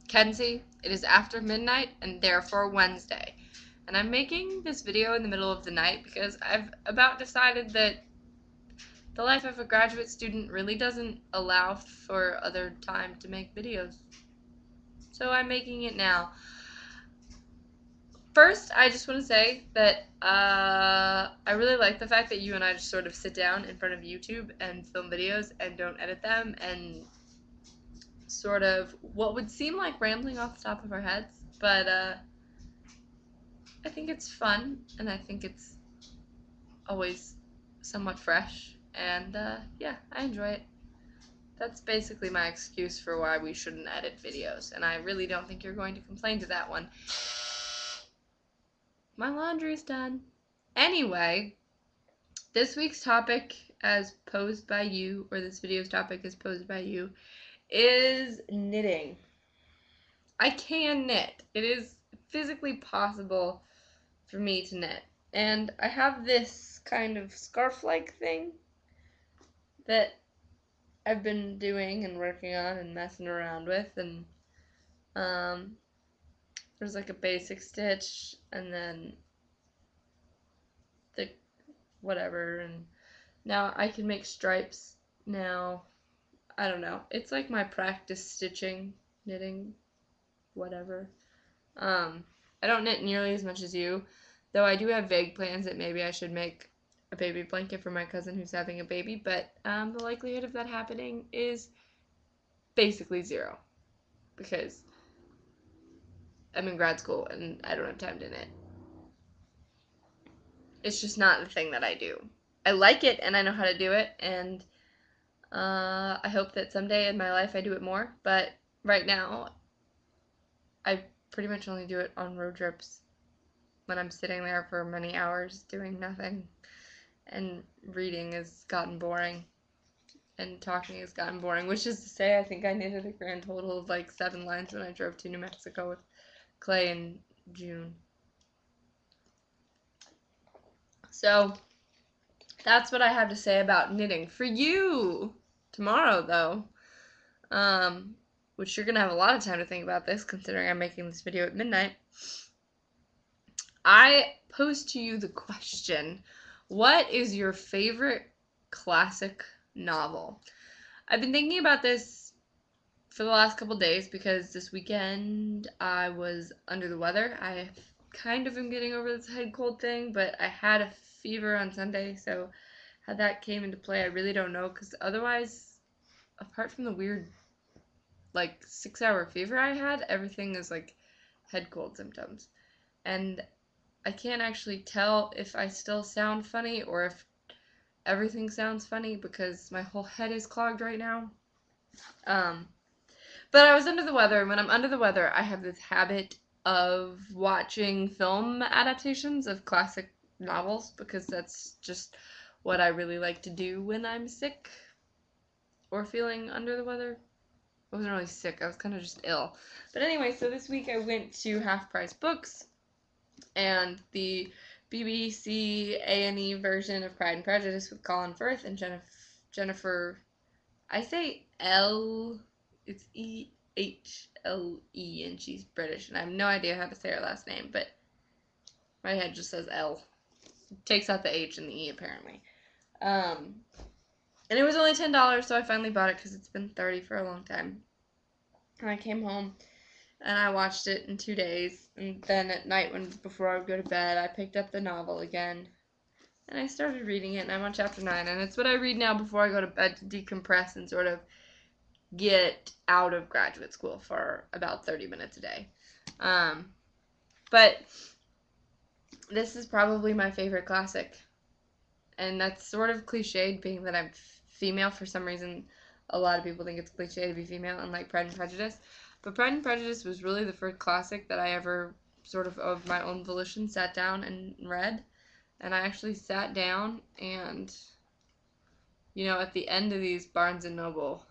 Kenzie, it is after midnight and therefore Wednesday. And I'm making this video in the middle of the night because I've about decided that the life of a graduate student really doesn't allow for other time to make videos. So I'm making it now. First, I just want to say that I really like the fact that you and I just sort of sit down in front of YouTube and film videos and don't edit them and sort of what would seem like rambling off the top of our heads, but I think it's fun and I think it's always somewhat fresh, and yeah, I enjoy it. That's basically my excuse for why we shouldn't edit videos, and I really don't think you're going to complain to that one. My laundry's done. Anyway, this week's topic, as posed by you, or this video's topic as posed by you, is knitting. I can knit. It is physically possible for me to knit. And I have this kind of scarf-like thing that I've been doing and working on and messing around with, and there's like a basic stitch and then the whatever, and now I can make stripes now. I don't know. It's like my practice stitching, knitting, whatever. I don't knit nearly as much as you, though I do have vague plans that maybe I should make a baby blanket for my cousin who's having a baby, but the likelihood of that happening is basically zero, because I'm in grad school and I don't have time to knit. It's just not the thing that I do. I like it and I know how to do it, and I hope that someday in my life I do it more, but right now I pretty much only do it on road trips when I'm sitting there for many hours doing nothing, and reading has gotten boring and talking has gotten boring, which is to say I think I knitted a grand total of like 7 lines when I drove to New Mexico with Clay in June. So that's what I have to say about knitting. For you, tomorrow though, which you're going to have a lot of time to think about this considering I'm making this video at midnight, I pose to you the question, what is your favorite classic novel? I've been thinking about this for the last couple days because this weekend I was under the weather. I kind of am getting over this head cold thing, but I had a fever on Sunday, so how that came into play I really don't know, because otherwise, apart from the weird like 6-hour fever I had, everything is like head cold symptoms, and I can't actually tell if I still sound funny or if everything sounds funny because my whole head is clogged right now. But I was under the weather, and when I'm under the weather, I have this habit of watching film adaptations of classic novels because that's just what I really like to do when I'm sick or feeling under the weather. I wasn't really sick, I was kind of just ill. But anyway, so this week I went to Half Price Books, and the BBC A&E version of Pride and Prejudice with Colin Firth and Jennifer, I say L, it's E-H-L-E, and she's British, and I have no idea how to say her last name, but my head just says L. It takes out the H and the E, apparently. And it was only $10, so I finally bought it because it's been $30 for a long time. And I came home and I watched it in 2 days, and then at night before I would go to bed, I picked up the novel again, and I started reading it, and I'm on chapter 9, and it's what I read now before I go to bed to decompress and sort of get out of graduate school for about 30 minutes a day. But this is probably my favorite classic, and that's sort of cliched, being that I'm female. For some reason, a lot of people think it's cliche to be female and like Pride and Prejudice. But Pride and Prejudice was really the first classic that I ever sort of my own volition sat down and read. And I actually sat down and, you know, at the end of these Barnes & Noble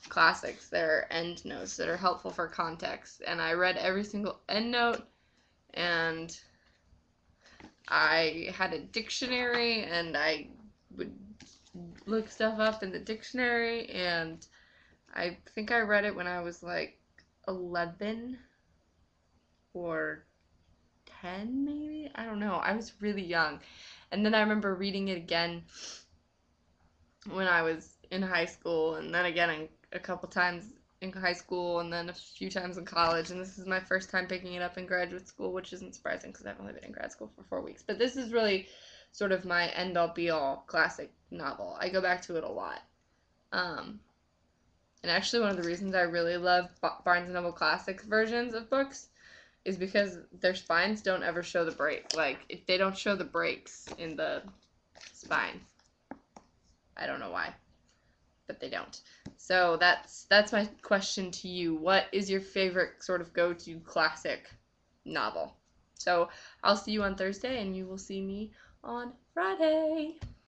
classics, there are end notes that are helpful for context. And I read every single end note, and I had a dictionary, and I would look stuff up in the dictionary, and I think I read it when I was like 11 or 10 maybe. I don't know. I was really young. And then I remember reading it again when I was in high school, and then again a couple times in high school, and then a few times in college. And this is my first time picking it up in graduate school, which isn't surprising because I've only been in grad school for 4 weeks. But this is really sort of my end-all be-all classic novel. I go back to it a lot. And actually, one of the reasons I really love Barnes & Noble Classic versions of books is because their spines don't ever show the break. Like, if they don't show the breaks in the spines. I don't know why, but they don't. So that's my question to you. What is your favorite sort of go-to classic novel? So I'll see you on Thursday, and you will see me on Friday.